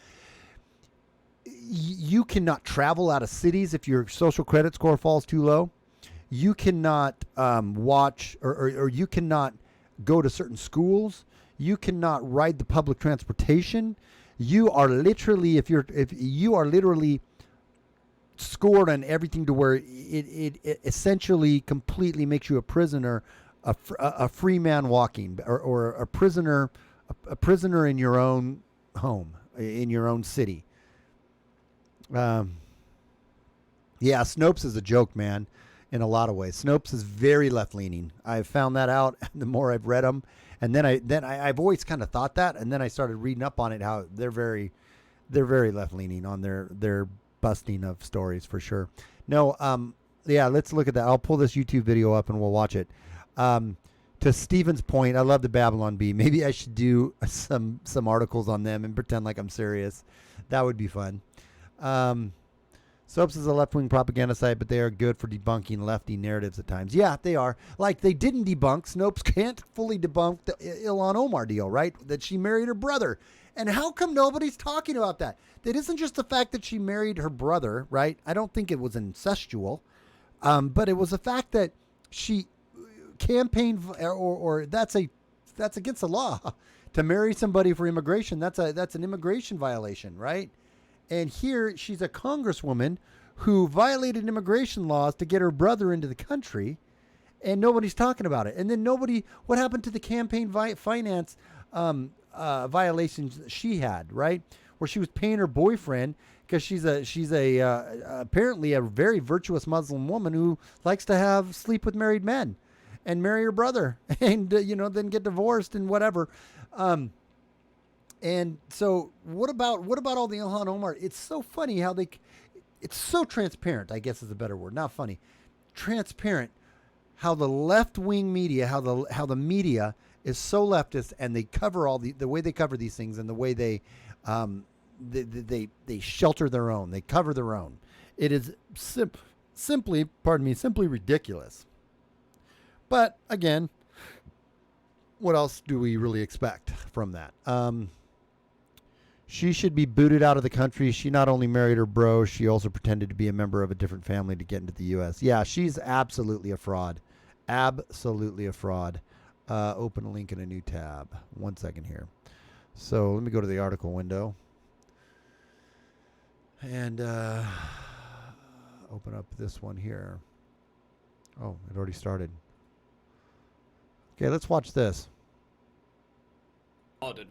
You cannot travel out of cities if your social credit score falls too low. You cannot watch or you cannot go to certain schools. You cannot ride the public transportation. You are literally, if you are literally scored on everything to where it essentially completely makes you a prisoner, a free man walking, or a prisoner in your own home, in your own city. Yeah, Snopes is a joke, man, in a lot of ways. Snopes is very left-leaning. I've found that out the more I've read them. And then I've always kind of thought that, and then I started reading up on it, how they're very left-leaning on their busting of stories, for sure. No, yeah, let's look at that. I'll pull this YouTube video up and we'll watch it. To Steven's point, I love the Babylon Bee. Maybe I should do some articles on them and pretend like I'm serious. That would be fun. Snopes is a left-wing propaganda site, but they are good for debunking lefty narratives at times. Yeah, they are. Like, they didn't debunk. Snopes can't fully debunk the Ilhan Omar deal, right? That she married her brother. And how come nobody's talking about that? That isn't just the fact that she married her brother, right? I don't think it was incestual. But it was the fact that she campaigned, or that's against the law. To marry somebody for immigration, that's an immigration violation, right? And here she's a congresswoman who violated immigration laws to get her brother into the country, and nobody's talking about it. And then what happened to the campaign finance violations that she had, right? Where she was paying her boyfriend, because she's apparently a very virtuous Muslim woman who likes to sleep with married men and marry her brother and, then get divorced and whatever. And so what about all the Ilhan Omar? It's so funny how it's so transparent, I guess is a better word. Not funny. Transparent. How the left-wing media, how the media is so leftist, and they cover the way they cover these things, and the way they shelter their own. They cover their own. It is simply ridiculous. But again, what else do we really expect from that? She should be booted out of the country. She not only married her bro, she also pretended to be a member of a different family to get into the U.S. Yeah, she's absolutely a fraud. Absolutely a fraud. Open a link in a new tab. 1 second here. So let me go to the article window. And open up this one here. Oh, it already started. Okay, let's watch this.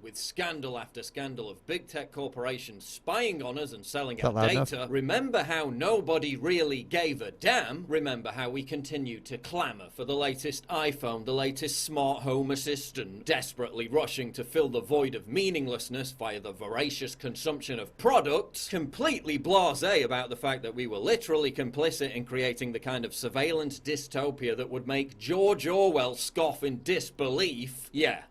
With scandal after scandal of big tech corporations spying on us and selling our data. Enough? Remember how nobody really gave a damn? Remember how we continue to clamour for the latest iPhone, the latest smart home assistant, desperately rushing to fill the void of meaninglessness via the voracious consumption of products, completely blasé about the fact that we were literally complicit in creating the kind of surveillance dystopia that would make George Orwell scoff in disbelief. Yeah.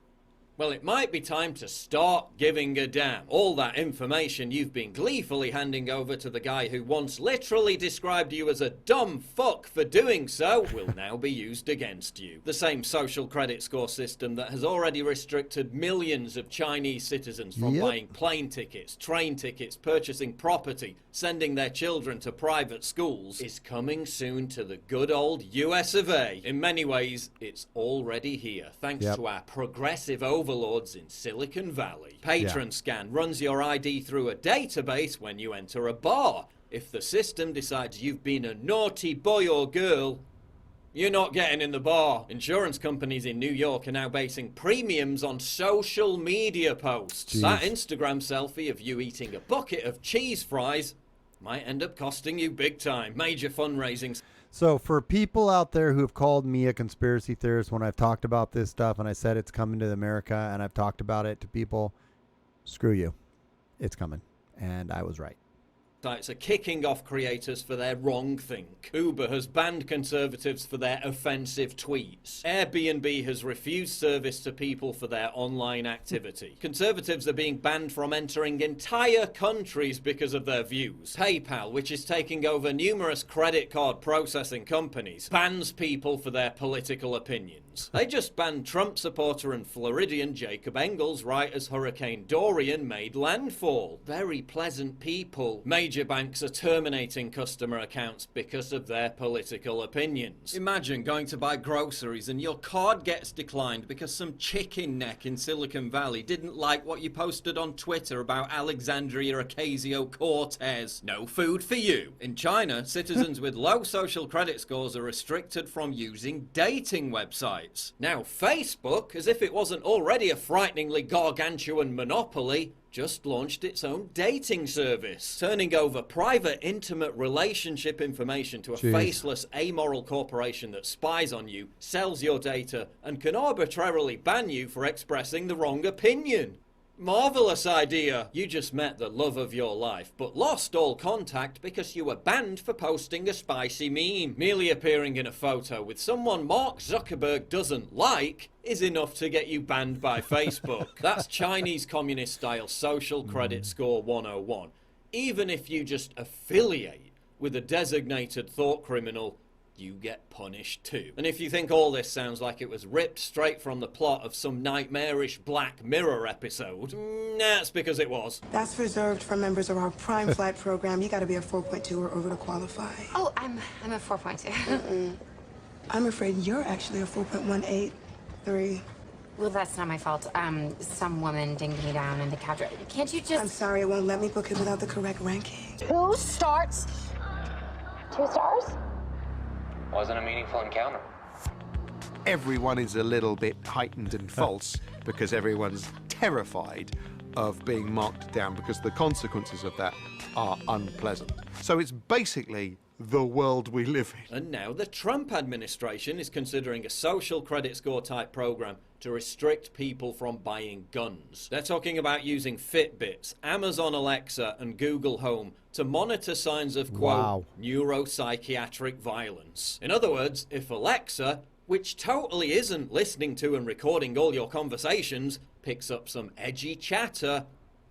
Well, it might be time to start giving a damn. All that information you've been gleefully handing over to the guy who once literally described you as a dumb fuck for doing so will now be used against you. The same social credit score system that has already restricted millions of Chinese citizens from buying plane tickets, train tickets, purchasing property, sending their children to private schools is coming soon to the good old US of A. In many ways, it's already here, thanks to our progressive overlords in Silicon Valley. Patron Scan runs your ID through a database when you enter a bar. If the system decides you've been a naughty boy or girl, you're not getting in the bar. Insurance companies in New York are now basing premiums on social media posts. Jeez. That Instagram selfie of you eating a bucket of cheese fries might end up costing you big time. Major fundraising. So for people out there who have called me a conspiracy theorist when I've talked about this stuff and I said it's coming to America and I've talked about it to people, screw you. It's coming. And I was right. Sites are kicking off creators for their wrong think. Uber has banned conservatives for their offensive tweets. Airbnb has refused service to people for their online activity. Conservatives are being banned from entering entire countries because of their views. PayPal, which is taking over numerous credit card processing companies, bans people for their political opinions. Americans. They just banned Trump supporter and Floridian Jacob Engels right as Hurricane Dorian made landfall. Very pleasant people. Major banks are terminating customer accounts because of their political opinions. Imagine going to buy groceries and your card gets declined because some chicken neck in Silicon Valley didn't like what you posted on Twitter about Alexandria Ocasio-Cortez. No food for you. In China, citizens with low social credit scores are restricted from using dating websites. Now, Facebook, as if it wasn't already a frighteningly gargantuan monopoly, just launched its own dating service, turning over private, intimate relationship information to a faceless, amoral corporation that spies on you, sells your data, and can arbitrarily ban you for expressing the wrong opinion. Marvelous idea. You just met the love of your life, but lost all contact because you were banned for posting a spicy meme. Merely appearing in a photo with someone Mark Zuckerberg doesn't like is enough to get you banned by Facebook. That's Chinese communist-style social credit score 101. Even if you just affiliate with a designated thought criminal, you get punished too. And if you think all this sounds like it was ripped straight from the plot of some nightmarish Black Mirror episode, that's because it was. That's reserved for members of our Prime Flight program. You gotta be a 4.2 or over to qualify. Oh, I'm a 4.2. I'm afraid you're actually a 4.183. Well, that's not my fault. Some woman dinged me down in the cab. Can't you just... I'm sorry, it won't let me book it without the correct ranking. 2 stars? 2 stars? Wasn't a meaningful encounter. Everyone is a little bit heightened and false because everyone's terrified of being marked down because the consequences of that are unpleasant. So it's basically the world we live in. And now the Trump administration is considering a social credit score type program to restrict people from buying guns. They're talking about using Fitbits, Amazon Alexa, and Google Home to monitor signs of, quote, neuropsychiatric violence. In other words, if Alexa, which totally isn't listening to and recording all your conversations, picks up some edgy chatter,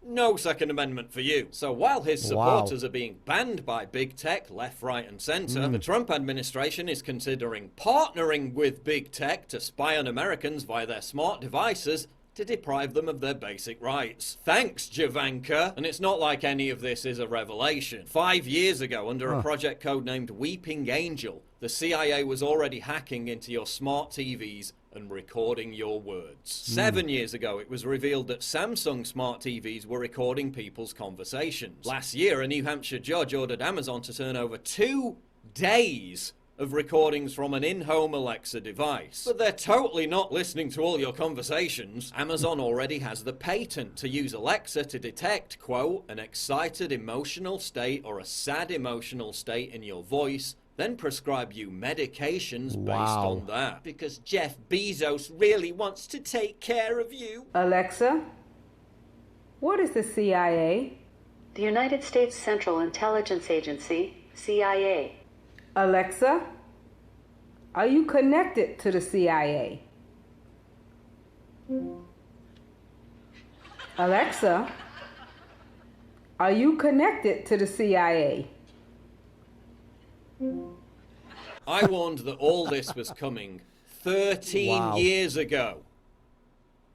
no Second Amendment for you. So while his supporters are being banned by big tech, left, right, and center, the Trump administration is considering partnering with big tech to spy on Americans via their smart devices to deprive them of their basic rights. Thanks, Javanka. And it's not like any of this is a revelation. 5 years ago, under a project code named Weeping Angel, the CIA was already hacking into your smart TVs and recording your words. 7 years ago, it was revealed that Samsung smart TVs were recording people's conversations. Last year, a New Hampshire judge ordered Amazon to turn over 2 days of recordings from an in-home Alexa device. But they're totally not listening to all your conversations. Amazon already has the patent to use Alexa to detect, quote, an excited emotional state or a sad emotional state in your voice, then prescribe you medications based on that. Because Jeff Bezos really wants to take care of you. Alexa, what is the CIA? The United States Central Intelligence Agency, CIA. Alexa, are you connected to the CIA? Alexa, are you connected to the CIA? I warned that all this was coming 13 years ago.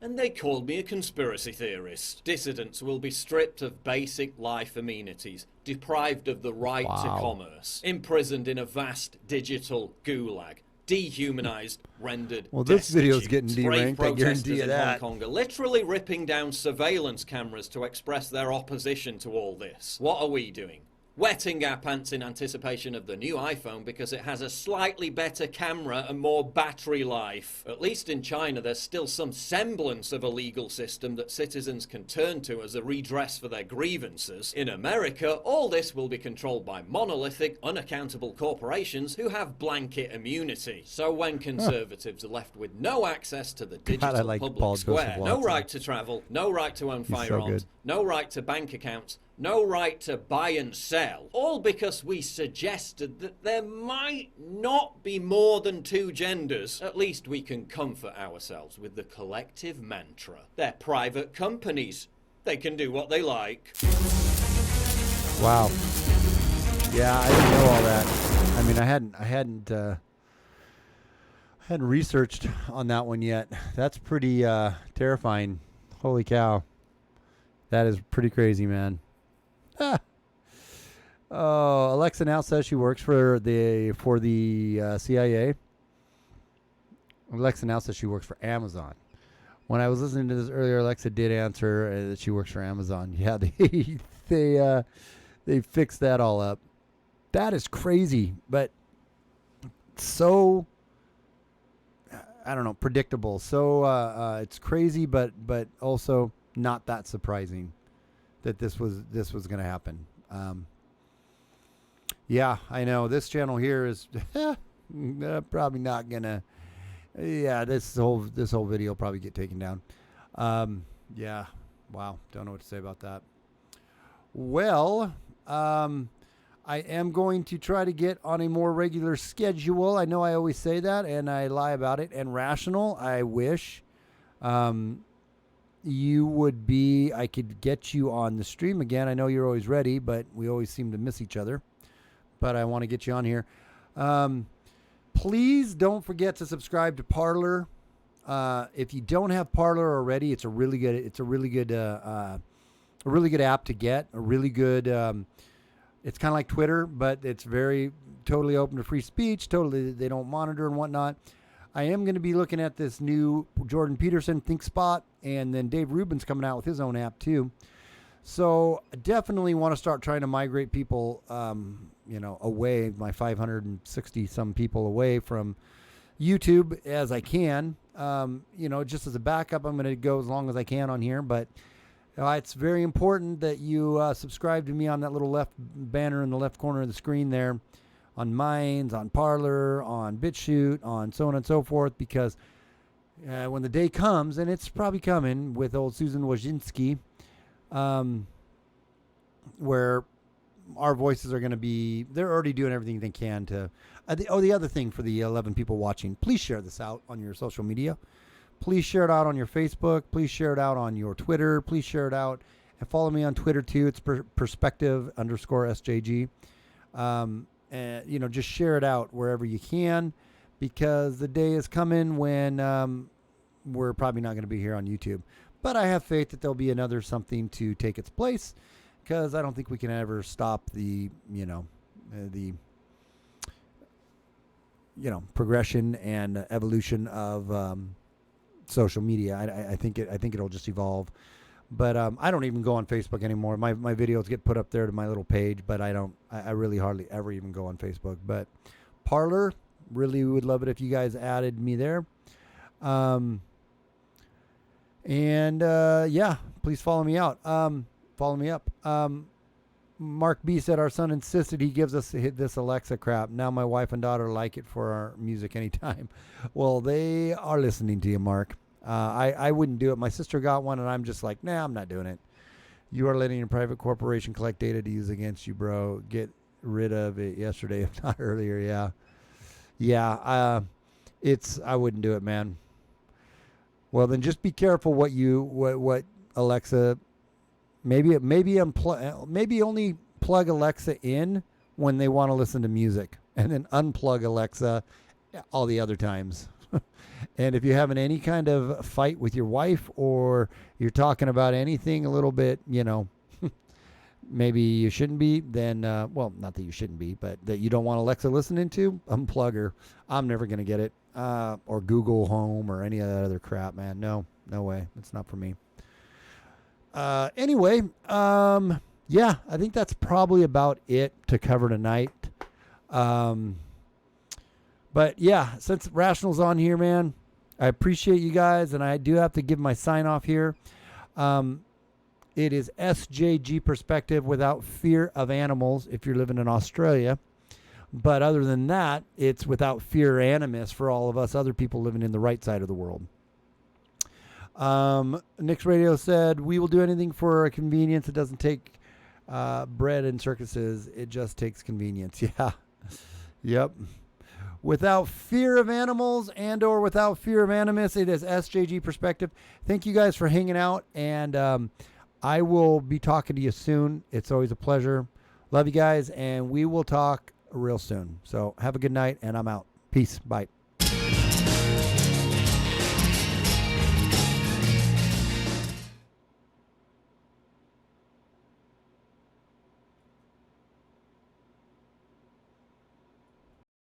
And they called me a conspiracy theorist. Dissidents will be stripped of basic life amenities, deprived of the right to commerce, imprisoned in a vast digital gulag, dehumanized, rendered this video's getting Brave deranked, I guarantee you in that. Hong Kong are literally ripping down surveillance cameras to express their opposition to all this. What are we doing? Wetting our pants in anticipation of the new iPhone because it has a slightly better camera and more battery life. At least in China, there's still some semblance of a legal system that citizens can turn to as a redress for their grievances. In America, all this will be controlled by monolithic, unaccountable corporations who have blanket immunity. So when conservatives are left with no access to the digital public square, no right to travel, no right to own firearms, no right to bank accounts, no right to buy and sell, all because we suggested that there might not be more than 2 genders. At least we can comfort ourselves with the collective mantra. They're private companies. They can do what they like. Wow. Yeah, I didn't know all that. I mean, I hadn't researched on that one yet. That's pretty terrifying. Holy cow. That is pretty crazy, man. Ah. Oh, Alexa now says she works for the CIA. Alexa now says she works for Amazon. When I was listening to this earlier, Alexa did answer that she works for Amazon. Yeah, they fixed that all up. That is crazy, but so, I don't know, predictable. So it's crazy, but also not that surprising that this was going to happen. Yeah, I know this channel here is probably not gonna. Yeah, this whole video will probably get taken down. Yeah, wow, don't know what to say about that. Well, I am going to try to get on a more regular schedule. I know I always say that, and I lie about it. And Rational, I wish you would be. I could get you on the stream again. I know you're always ready, but we always seem to miss each other. But I want to get you on here. Please don't forget to subscribe to Parler. If you don't have Parler already, it's a really good app to get. A really good. It's kind of like Twitter, but it's totally open to free speech. Totally, they don't monitor and whatnot. I am going to be looking at this new Jordan Peterson ThinkSpot, and then Dave Rubin's coming out with his own app too. So I definitely want to start trying to migrate people, away, my 560 some people away from YouTube as I can. Just as a backup, I'm going to go as long as I can on here. But it's very important that you subscribe to me on that little left banner in the left corner of the screen there, on Minds, on Parler, on BitChute, on so on and so forth, because when the day comes, and it's probably coming with old Susan Wojcinski, where our voices are going to be, they're already doing everything they can to, the other thing for the 11 people watching, please share this out on your social media. Please share it out on your Facebook. Please share it out on your Twitter. Please share it out and follow me on Twitter too. It's perspective_SJG. And, just share it out wherever you can, because the day is coming when we're probably not going to be here on YouTube. But I have faith that there'll be another something to take its place, because I don't think we can ever stop the progression and evolution of social media. I think it'll just evolve. But I don't even go on Facebook anymore. My videos get put up there to my little page, but I really hardly ever even go on Facebook. But Parler, really would love it if you guys added me there. Please follow me out. Follow me up. Mark B said our son insisted he gives us this Alexa crap. Now my wife and daughter like it for our music anytime. Well, they are listening to you, Mark. I wouldn't do it. My sister got one, and I'm just like, nah, I'm not doing it. You are letting a private corporation collect data to use against you, bro. Get rid of it yesterday, if not earlier. Yeah. I wouldn't do it, man. Well, then just be careful what Alexa. Maybe only plug Alexa in when they want to listen to music, and then unplug Alexa all the other times. And if you're having any kind of fight with your wife, or you're talking about anything a little bit, maybe you shouldn't be, then, not that you shouldn't be, but that you don't want Alexa listening to, unplug her. I'm never going to get it. Or Google Home or any of that other crap, man. No way. It's not for me. Anyway, I think that's probably about it to cover tonight. But yeah, since Rational's on here, man, I appreciate you guys, and I do have to give my sign off here. It is SJG Perspective, without fear of animals, if you're living in Australia. But other than that, it's without fear or animus for all of us other people living in the right side of the world. Nick's Radio said, we will do anything for convenience. It doesn't take bread in circuses. It just takes convenience. Yeah. Yep. Without fear of animals or without fear of animus, it is SJG Perspective. Thank you guys for hanging out, and I will be talking to you soon. It's always a pleasure. Love you guys, and we will talk real soon. So have a good night, and I'm out. Peace. Bye.